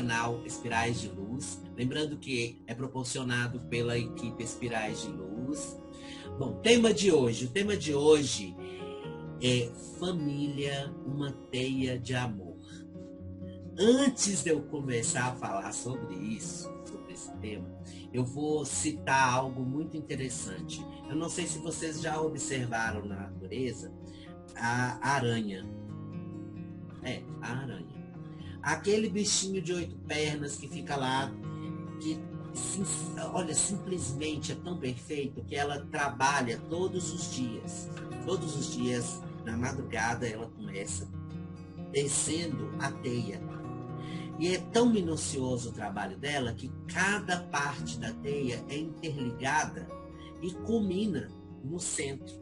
canal Espirais de Luz. Lembrando que é proporcionado pela equipe Espirais de Luz. Bom, o tema de hoje é família, uma teia de amor. Antes de eu começar a falar sobre isso, sobre esse tema, eu vou citar algo muito interessante. Eu não sei se vocês já observaram na natureza a aranha. A aranha. Aquele bichinho de 8 pernas que fica lá, que, olha, simplesmente é tão perfeito que ela trabalha todos os dias. Todos os dias, na madrugada, ela começa tecendo a teia. E é tão minucioso o trabalho dela que cada parte da teia é interligada e culmina no centro.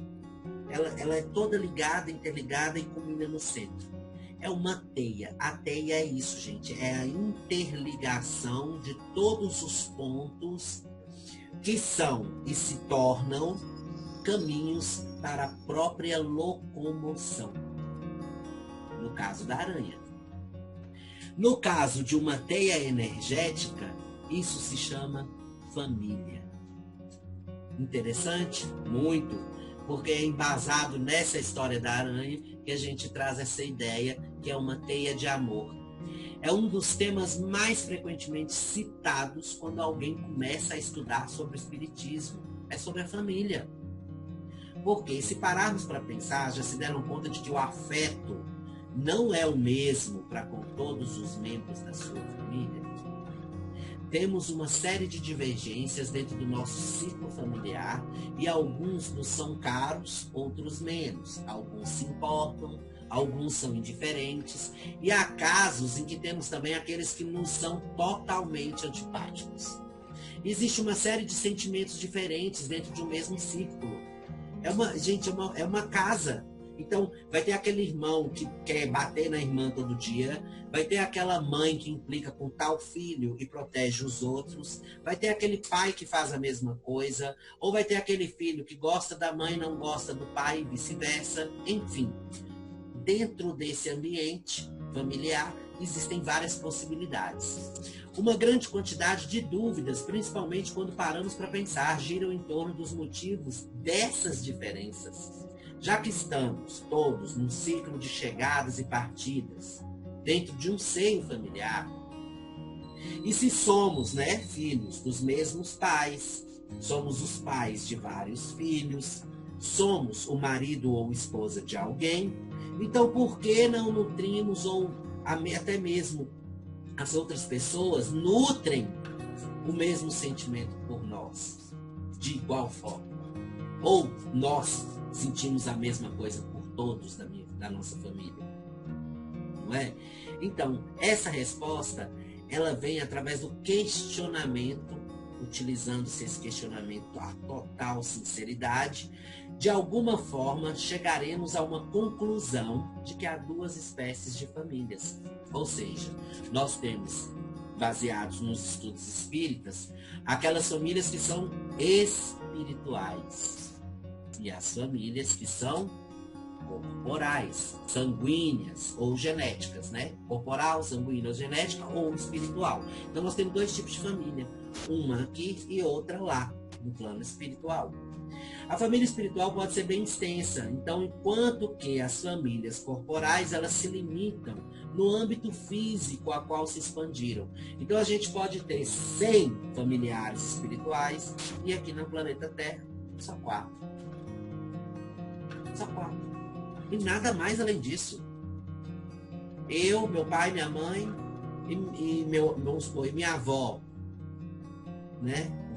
Ela é toda ligada, interligada e culmina no centro. É uma teia. A teia é isso, gente. É a interligação de todos os pontos que são e se tornam caminhos para a própria locomoção. No caso da aranha. No caso de uma teia energética, isso se chama família. Interessante? Muito. Porque é embasado nessa história da aranha que a gente traz essa ideia que é uma teia de amor. É um dos temas mais frequentemente citados quando alguém começa a estudar sobre o espiritismo. É sobre a família. Porque se pararmos para pensar, já se deram conta de que o afeto não é o mesmo para com todos os membros da sua família? Temos uma série de divergências dentro do nosso ciclo familiar e alguns nos são caros, outros menos. Alguns se importam, alguns são indiferentes e há casos em que temos também aqueles que nos são totalmente antipáticos. Existe uma série de sentimentos diferentes dentro de um mesmo círculo. É uma casa. Então, vai ter aquele irmão que quer bater na irmã todo dia, vai ter aquela mãe que implica com tal filho e protege os outros, vai ter aquele pai que faz a mesma coisa, ou vai ter aquele filho que gosta da mãe e não gosta do pai e vice-versa. Enfim, dentro desse ambiente familiar existem várias possibilidades. Uma grande quantidade de dúvidas, principalmente quando paramos para pensar, giram em torno dos motivos dessas diferenças. Já que estamos todos num ciclo de chegadas e partidas, dentro de um seio familiar, e se somos, filhos dos mesmos pais, somos os pais de vários filhos, somos o marido ou esposa de alguém, então por que não nutrimos ou até mesmo as outras pessoas nutrem o mesmo sentimento por nós, de igual forma? Ou nós sentimos a mesma coisa por todos da nossa família? Não é? Então, essa resposta, ela vem através do questionamento, utilizando-se esse questionamento a total sinceridade. De alguma forma, chegaremos a uma conclusão de que há duas espécies de famílias. Ou seja, nós temos, baseados nos estudos espíritas, aquelas famílias que são espirituais e as famílias que são corporais, sanguíneas ou genéticas, Corporal, sanguínea ou genética ou espiritual. Então nós temos dois tipos de família, uma aqui e outra lá, no plano espiritual. A família espiritual pode ser bem extensa, então enquanto que as famílias corporais, elas se limitam no âmbito físico a qual se expandiram. Então a gente pode ter 100 familiares espirituais e aqui no planeta Terra, só 4. Só 4. E nada mais além disso. Eu, meu pai, minha mãe e vamos supor, e minha avó,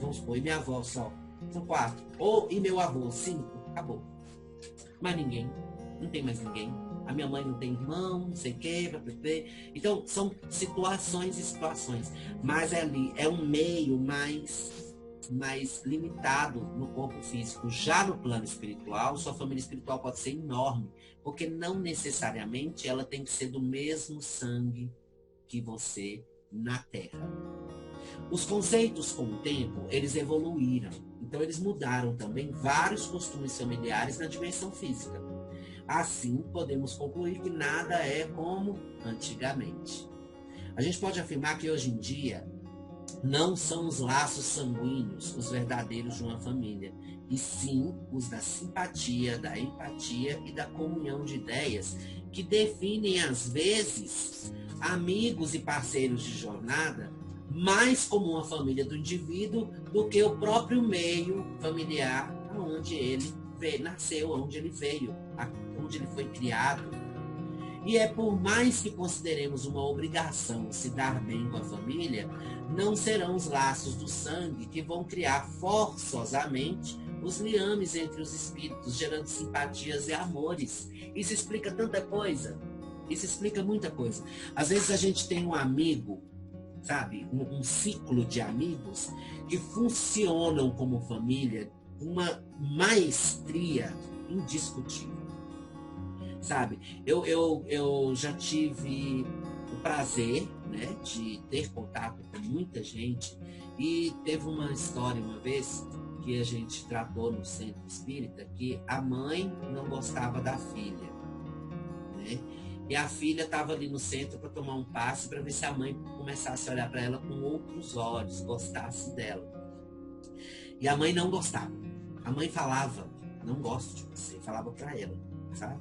Vamos supor, e minha avó só. São 4. E meu avô, 5. Acabou. Mais ninguém. Não tem mais ninguém. A minha mãe não tem irmão, não sei o quê. Então, são situações e situações. Mas ali é um meio mais limitado no corpo físico. Já no plano espiritual, sua família espiritual pode ser enorme, porque não necessariamente ela tem que ser do mesmo sangue que você na Terra. Os conceitos, com o tempo, eles evoluíram. Então, eles mudaram também vários costumes familiares na dimensão física. Assim, podemos concluir que nada é como antigamente. A gente pode afirmar que hoje em dia não são os laços sanguíneos os verdadeiros de uma família, e sim os da simpatia, da empatia e da comunhão de ideias que definem, às vezes, amigos e parceiros de jornada mais como uma família do indivíduo do que o próprio meio familiar onde ele nasceu, onde ele veio, onde ele foi criado. E é por mais que consideremos uma obrigação se dar bem com a família, não serão os laços do sangue que vão criar forçosamente os liames entre os espíritos, gerando simpatias e amores. Isso explica tanta coisa. Isso explica muita coisa. Às vezes a gente tem um amigo, sabe, um ciclo de amigos que funcionam como família com uma maestria indiscutível. Sabe, eu já tive o prazer, né, de ter contato com muita gente, e teve uma história uma vez que a gente tratou no centro espírita que a mãe não gostava da filha, né? E a filha estava ali no centro para tomar um passe para ver se a mãe começasse a olhar para ela com outros olhos, gostasse dela. E a mãe não gostava. A mãe falava, não gosto de você, falava para ela, sabe?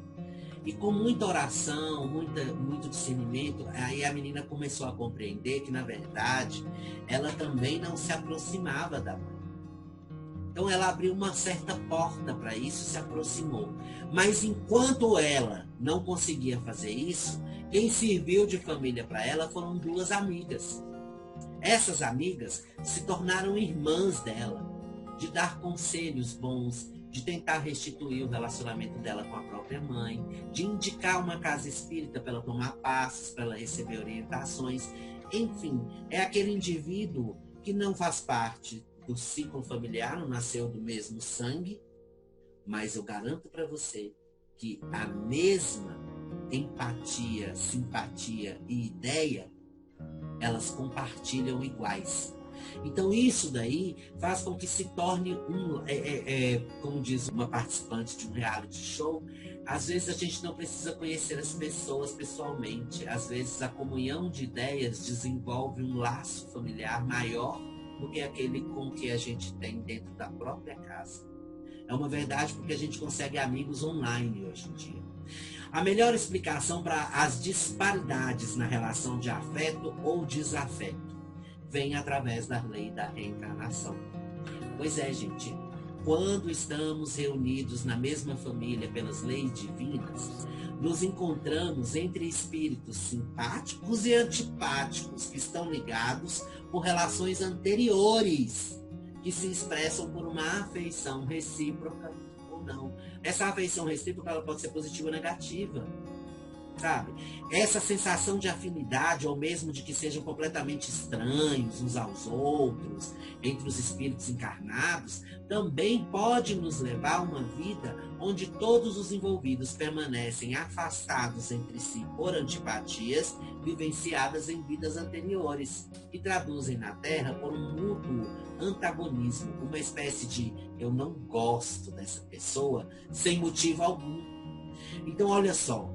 E com muita oração, muito discernimento, aí a menina começou a compreender que, na verdade, ela também não se aproximava da mãe. Então ela abriu uma certa porta para isso, se aproximou. Mas enquanto ela não conseguia fazer isso, quem serviu de família para ela foram duas amigas. Essas amigas se tornaram irmãs dela, de dar conselhos bons, de tentar restituir o relacionamento dela com a própria mãe, de indicar uma casa espírita para ela tomar passos, para ela receber orientações. Enfim, é aquele indivíduo que não faz parte do ciclo familiar, não nasceu do mesmo sangue, mas eu garanto para você que a mesma empatia, simpatia e ideia, elas compartilham iguais. Então isso daí faz com que se torne como diz uma participante de um reality show, às vezes a gente não precisa conhecer as pessoas pessoalmente, às vezes a comunhão de ideias desenvolve um laço familiar maior do que aquele com que a gente tem dentro da própria casa. É uma verdade porque a gente consegue amigos online hoje em dia. A melhor explicação para as disparidades na relação de afeto ou desafeto vem através da lei da reencarnação. Pois é, gente, quando estamos reunidos na mesma família pelas leis divinas, nos encontramos entre espíritos simpáticos e antipáticos que estão ligados por relações anteriores, que se expressam por uma afeição recíproca ou não. Essa afeição recíproca ela pode ser positiva ou negativa. Sabe? Essa sensação de afinidade, ou mesmo de que sejam completamente estranhos uns aos outros, entre os espíritos encarnados, também pode nos levar a uma vida onde todos os envolvidos permanecem afastados entre si por antipatias vivenciadas em vidas anteriores, que traduzem na Terra por um mútuo antagonismo, uma espécie de eu não gosto dessa pessoa sem motivo algum. Então, olha só,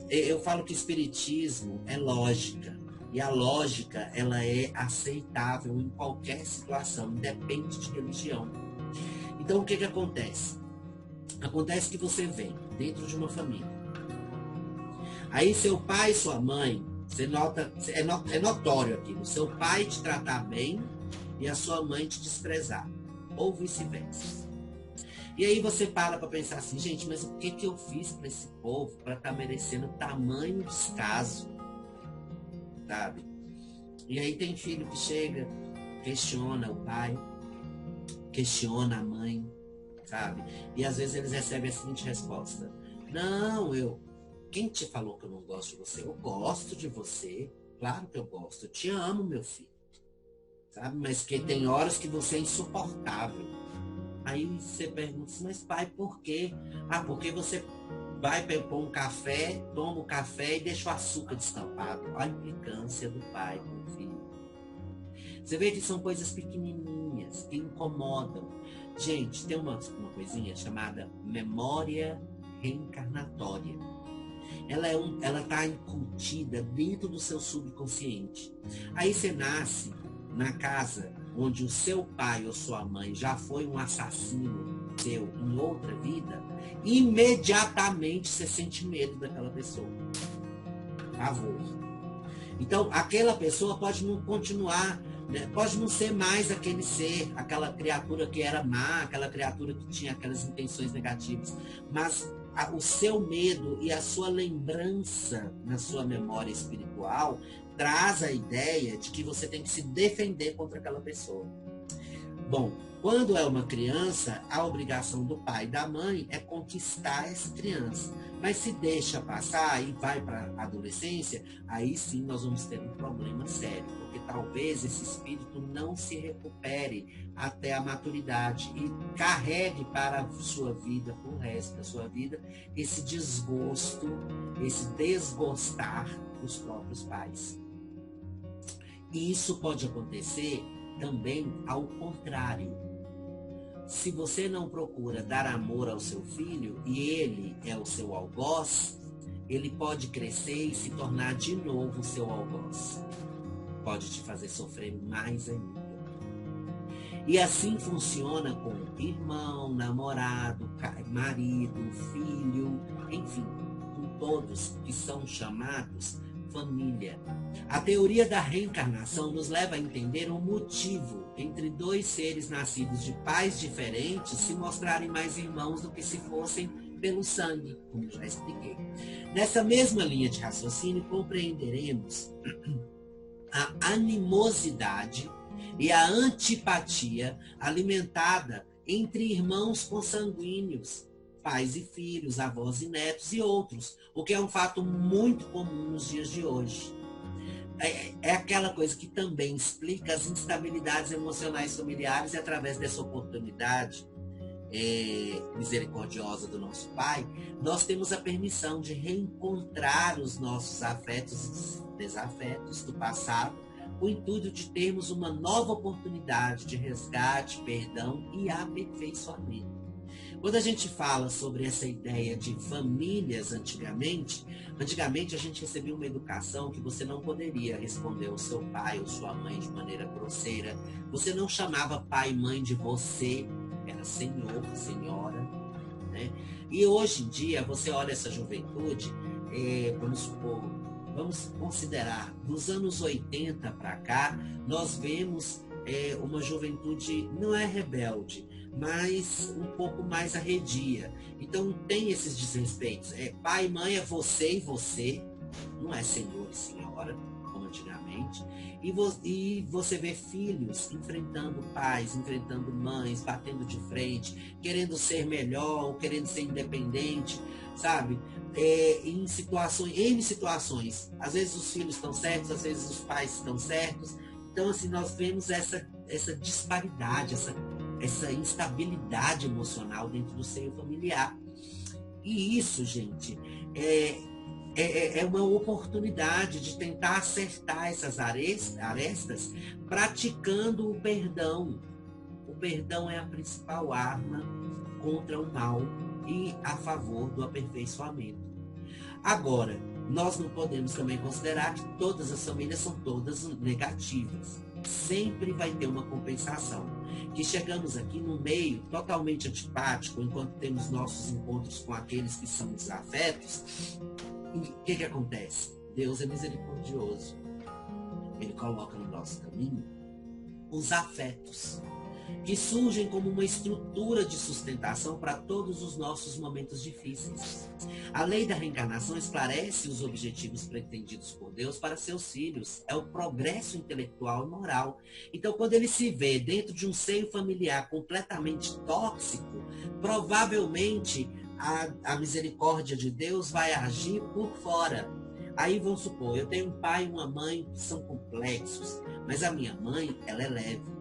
eu falo que o espiritismo é lógica, e a lógica ela é aceitável em qualquer situação, independente de religião. Então o que acontece? Acontece que você vem dentro de uma família, aí seu pai e sua mãe, você nota, é notório aquilo, seu pai te tratar bem e a sua mãe te desprezar, ou vice-versa. E aí você para pensar assim, gente, mas o que eu fiz para esse povo para estar merecendo tamanho descaso, sabe? E aí tem filho que chega, questiona o pai, questiona a mãe, sabe? E às vezes eles recebem a seguinte resposta: não, quem te falou que eu não gosto de você? Eu gosto de você, claro que eu gosto, eu te amo, meu filho, sabe? Mas que tem horas que você é insuportável. Aí você pergunta assim, mas pai, por quê? Ah, porque você vai pôr um café, toma o café e deixa o açúcar destampado. Olha a implicância do pai com o filho. Você vê que são coisas pequenininhas, que incomodam. Gente, tem uma coisinha chamada memória reencarnatória. ela está incutida dentro do seu subconsciente. Aí você nasce na casa onde o seu pai ou sua mãe já foi um assassino seu em outra vida, imediatamente você sente medo daquela pessoa. Pavor. Então, aquela pessoa pode não continuar, né? Pode não ser mais aquele ser, aquela criatura que era má, aquela criatura que tinha aquelas intenções negativas, mas o seu medo e a sua lembrança na sua memória espiritual traz a ideia de que você tem que se defender contra aquela pessoa. Bom, quando é uma criança, a obrigação do pai e da mãe é conquistar essa criança. Mas se deixa passar e vai para a adolescência, aí sim nós vamos ter um problema sério, porque talvez esse espírito não se recupere até a maturidade e carregue para a sua vida, para o resto da sua vida, esse desgosto, esse desgostar dos próprios pais. E isso pode acontecer também ao contrário. Se você não procura dar amor ao seu filho e ele é o seu algoz, ele pode crescer e se tornar de novo o seu algoz. Pode te fazer sofrer mais ainda. E assim funciona com irmão, namorado, marido, filho, enfim, com todos que são chamados família. A teoria da reencarnação nos leva a entender o motivo entre dois seres nascidos de pais diferentes se mostrarem mais irmãos do que se fossem pelo sangue, como já expliquei. Nessa mesma linha de raciocínio, compreenderemos a animosidade e a antipatia alimentada entre irmãos consanguíneos, pais e filhos, avós e netos e outros, o que é um fato muito comum nos dias de hoje. É aquela coisa que também explica as instabilidades emocionais familiares e através dessa oportunidade misericordiosa do nosso Pai, nós temos a permissão de reencontrar os nossos afetos e desafetos do passado, com o intuito de termos uma nova oportunidade de resgate, perdão e aperfeiçoamento. Quando a gente fala sobre essa ideia de famílias antigamente a gente recebia uma educação que você não poderia responder ao seu pai ou sua mãe de maneira grosseira. Você não chamava pai e mãe de você, era senhor, senhora, né? E hoje em dia, você olha essa juventude, vamos considerar, dos anos 80 para cá, nós vemos uma juventude, não é rebelde, mas um pouco mais arredia. Então tem esses desrespeitos. Pai e mãe é você e você, não é senhor e senhora, como antigamente. E você vê filhos enfrentando pais, enfrentando mães, batendo de frente, querendo ser melhor, ou querendo ser independente, sabe? Em situações. Às vezes os filhos estão certos, às vezes os pais estão certos. Então, assim, nós vemos essa disparidade, essa instabilidade emocional dentro do seio familiar. E isso, gente, é uma oportunidade de tentar acertar essas arestas praticando o perdão. O perdão é a principal arma contra o mal e a favor do aperfeiçoamento. Agora, nós não podemos também considerar que todas as famílias são todas negativas. Sempre vai ter uma compensação. Que chegamos aqui num meio totalmente antipático, enquanto temos nossos encontros com aqueles que são desafetos. E o que acontece? Deus é misericordioso. Ele coloca no nosso caminho os afetos, que surgem como uma estrutura de sustentação para todos os nossos momentos difíceis. A lei da reencarnação esclarece os objetivos pretendidos por Deus para seus filhos. É o progresso intelectual e moral. Então, quando ele se vê dentro de um seio familiar completamente tóxico, provavelmente a misericórdia de Deus vai agir por fora. Aí vamos supor, eu tenho um pai e uma mãe que são complexos, mas a minha mãe, ela é leve.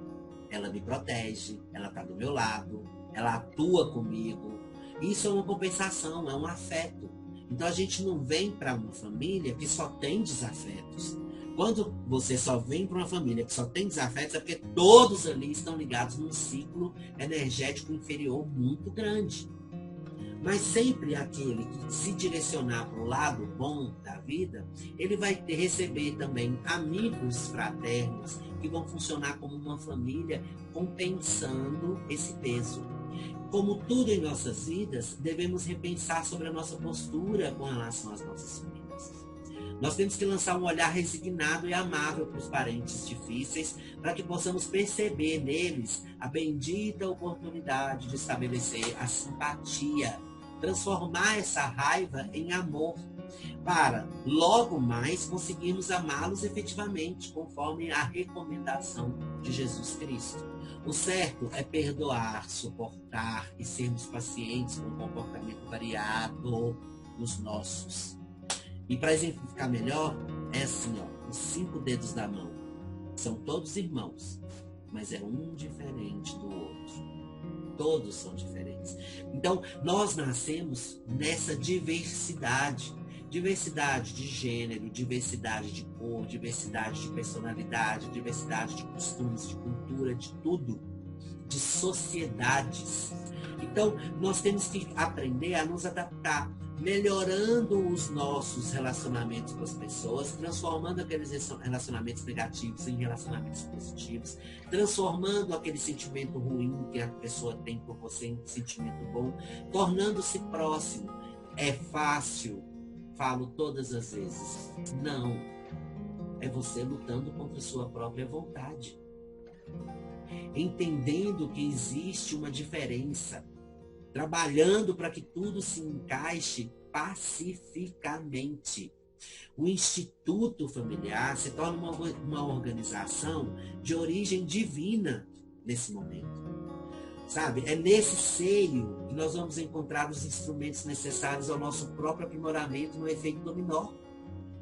Ela me protege, ela está do meu lado, ela atua comigo. Isso é uma compensação, é um afeto. Então a gente não vem para uma família que só tem desafetos. Quando você só vem para uma família que só tem desafetos, é porque todos ali estão ligados num ciclo energético inferior muito grande. Mas sempre aquele que se direcionar para o lado bom da vida, ele vai receber também amigos fraternos que vão funcionar como uma família, compensando esse peso. Como tudo em nossas vidas, devemos repensar sobre a nossa postura com relação às nossas famílias. Nós temos que lançar um olhar resignado e amável para os parentes difíceis, para que possamos perceber neles a bendita oportunidade de estabelecer a simpatia, transformar essa raiva em amor, para logo mais conseguirmos amá-los efetivamente, conforme a recomendação de Jesus Cristo. O certo é perdoar, suportar e sermos pacientes com o comportamento variado dos nossos. E para exemplificar melhor, é assim, os 5 dedos da mão. São todos irmãos, mas é um diferente do outro. Todos são diferentes. Então, nós nascemos nessa diversidade. Diversidade de gênero, diversidade de cor, diversidade de personalidade, diversidade de costumes, de cultura, de tudo. De sociedades. Então, nós temos que aprender a nos adaptar, melhorando os nossos relacionamentos com as pessoas, transformando aqueles relacionamentos negativos em relacionamentos positivos, transformando aquele sentimento ruim que a pessoa tem por você em um sentimento bom, tornando-se próximo. É fácil, falo todas as vezes, não. É você lutando contra a sua própria vontade. Entendendo que existe uma diferença, trabalhando para que tudo se encaixe pacificamente. O Instituto Familiar se torna uma organização de origem divina nesse momento. Sabe? É nesse seio que nós vamos encontrar os instrumentos necessários ao nosso próprio aprimoramento no efeito dominó,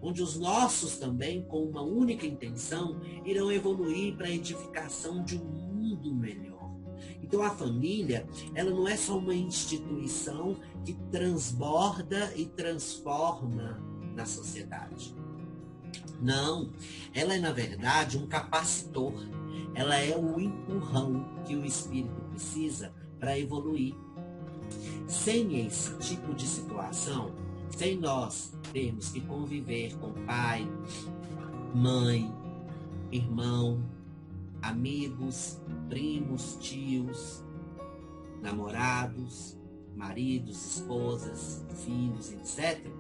onde os nossos também, com uma única intenção, irão evoluir para a edificação de um mundo melhor. Então a família, ela não é só uma instituição que transborda e transforma na sociedade. Não, ela é na verdade um capacitor. Ela é o empurrão que o espírito precisa para evoluir. Sem esse tipo de situação, sem nós termos que conviver com pai, mãe, irmão, amigos, primos, tios, namorados, maridos, esposas, filhos, etc.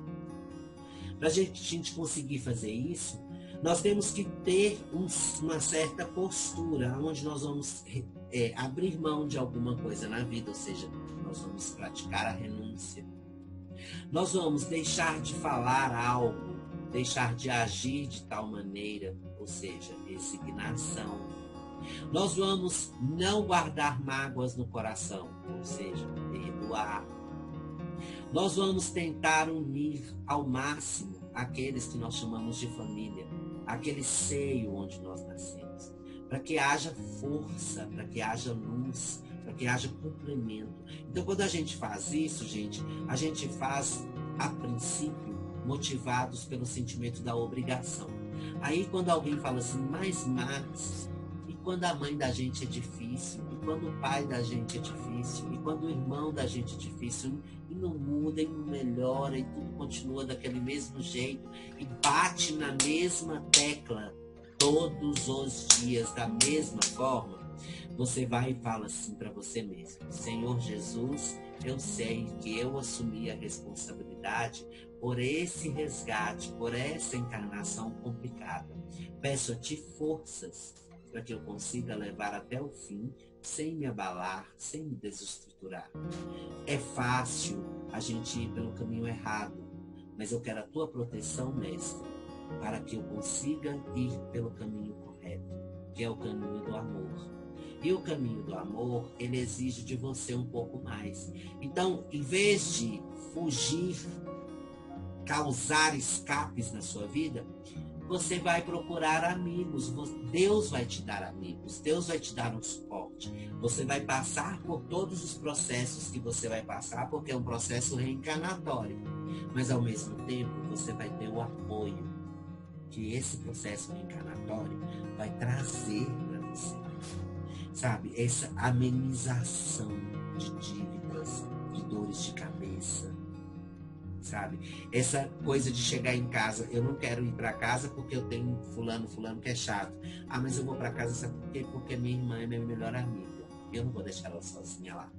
Para a gente conseguir fazer isso, nós temos que ter uma certa postura, onde nós vamos abrir mão de alguma coisa na vida, ou seja, nós vamos praticar a renúncia. Nós vamos deixar de falar algo, deixar de agir de tal maneira, ou seja, resignação. Nós vamos não guardar mágoas no coração, ou seja, perdoar. Nós vamos tentar unir ao máximo aqueles que nós chamamos de família, aquele seio onde nós nascemos, para que haja força, para que haja luz, para que haja complemento. Então, quando a gente faz isso, gente, a gente faz, a princípio, motivados pelo sentimento da obrigação. Aí, quando alguém fala assim, mas Max, e quando a mãe da gente é difícil, e quando o pai da gente é difícil, e quando o irmão da gente é difícil, e não muda, e não melhora, e tudo continua daquele mesmo jeito, e bate na mesma tecla todos os dias, da mesma forma, você vai e fala assim para você mesmo: Senhor Jesus, eu sei que eu assumi a responsabilidade por esse resgate, por essa encarnação complicada. Peço a Ti forças para que eu consiga levar até o fim, sem me abalar, sem me desestruturar. É fácil a gente ir pelo caminho errado, mas eu quero a Tua proteção, Mestre, para que eu consiga ir pelo caminho correto, que é o caminho do amor. E o caminho do amor, ele exige de você um pouco mais. Então, em vez de fugir, causar escapes na sua vida, você vai procurar amigos. Deus vai te dar amigos. Deus vai te dar um suporte. Você vai passar por todos os processos que você vai passar, porque é um processo reencarnatório. Mas, ao mesmo tempo, você vai ter o apoio que esse processo reencarnatório vai trazer para você. Sabe, essa amenização de dívidas, de dores de cabeça, sabe? Essa coisa de chegar em casa, eu não quero ir para casa porque eu tenho fulano que é chato. Ah, mas eu vou para casa, sabe por quê? Porque minha irmã é minha melhor amiga. Eu não vou deixar ela sozinha lá.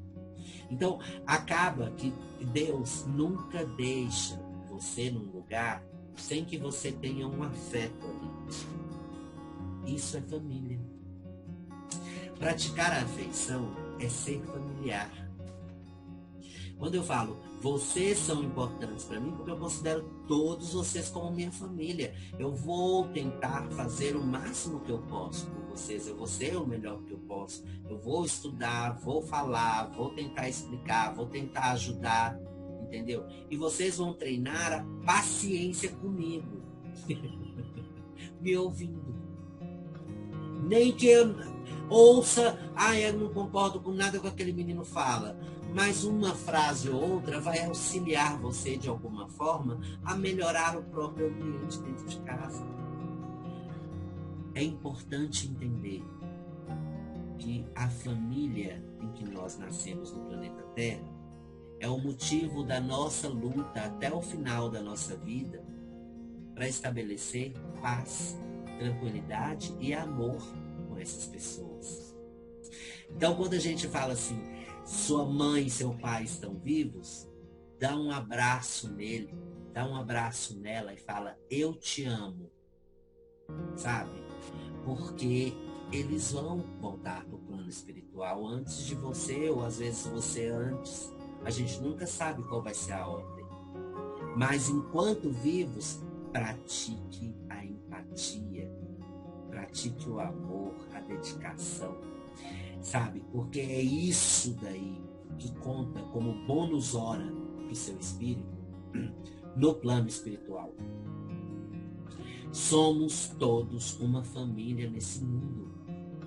Então, acaba que Deus nunca deixa você num lugar sem que você tenha um afeto ali. Isso é família. Praticar a afeição é ser familiar. Quando eu falo, vocês são importantes para mim, porque eu considero todos vocês como minha família. Eu vou tentar fazer o máximo que eu posso por vocês. Eu vou ser o melhor que eu posso. Eu vou estudar, vou falar, vou tentar explicar, vou tentar ajudar, entendeu? E vocês vão treinar a paciência comigo, me ouvindo. Nem que eu ouça, eu não concordo com nada que aquele menino fala. Mas uma frase ou outra vai auxiliar você, de alguma forma, a melhorar o próprio ambiente dentro de casa. É importante entender que a família em que nós nascemos no planeta Terra é o motivo da nossa luta até o final da nossa vida para estabelecer paz, tranquilidade e amor com essas pessoas. Então, quando a gente fala assim, sua mãe e seu pai estão vivos, dá um abraço nele, dá um abraço nela e fala, eu te amo, sabe? Porque eles vão voltar para o plano espiritual antes de você, ou às vezes você antes. A gente nunca sabe qual vai ser a ordem. Mas enquanto vivos, pratique a empatia, pratique o amor, a dedicação. Sabe? Porque é isso daí que conta como bônus hora para o seu espírito no plano espiritual. Somos todos uma família nesse mundo.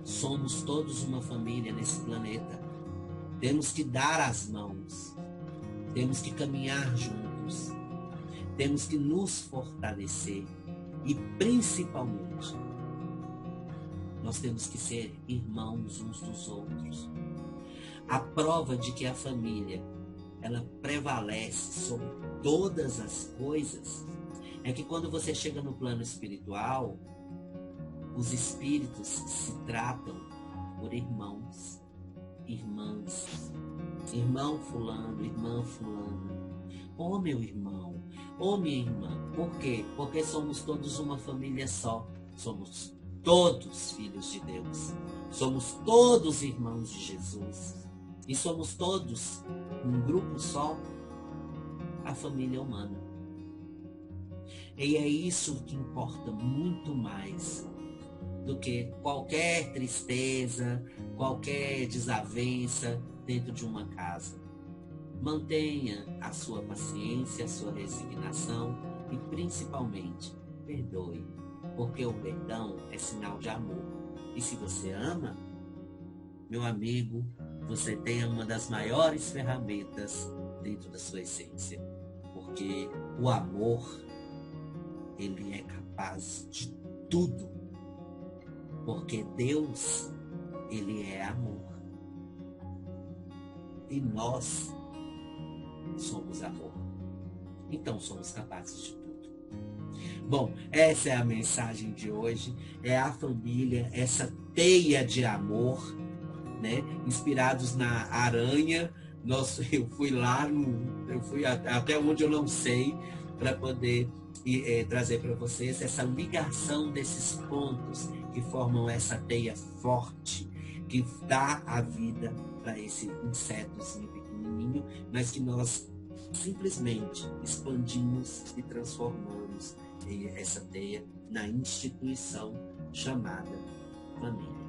Somos todos uma família nesse planeta. Temos que dar as mãos. Temos que caminhar juntos. Temos que nos fortalecer. E principalmente, nós temos que ser irmãos uns dos outros. A prova de que a família, ela prevalece sobre todas as coisas, é que quando você chega no plano espiritual, os espíritos se tratam por irmãos, irmãs. Irmão fulano, irmã fulana. Ô meu irmão, ô minha irmã. Por quê? Porque somos todos uma família só. Somos todos filhos de Deus. Somos todos irmãos de Jesus. E somos todos, um grupo só, a família humana. E é isso que importa muito mais do que qualquer tristeza, qualquer desavença dentro de uma casa. Mantenha a sua paciência, a sua resignação e, principalmente, perdoe. Porque o perdão é sinal de amor. E se você ama, meu amigo, você tem uma das maiores ferramentas dentro da sua essência. Porque o amor, ele é capaz de tudo. Porque Deus, ele é amor. E nós somos amor. Então somos capazes de tudo. Bom, essa é a mensagem de hoje. É a família, essa teia de amor, né? Inspirados na aranha. Eu fui lá, eu fui até onde eu não sei, para poder trazer para vocês essa ligação desses pontos que formam essa teia forte, que dá a vida para esse insetozinho pequenininho, mas que nós simplesmente expandimos e transformamos essa teia na instituição chamada família.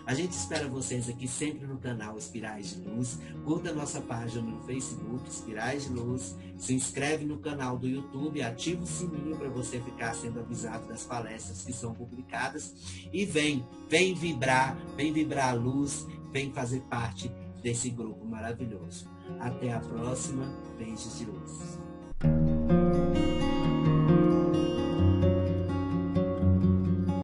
A gente espera vocês aqui sempre no canal Espirais de Luz. Curta a nossa página no Facebook, Espirais de Luz. Se inscreve no canal do YouTube, ativa o sininho para você ficar sendo avisado das palestras que são publicadas. E vem vibrar a luz, vem fazer parte desse grupo maravilhoso. Até a próxima. Beijos de luz.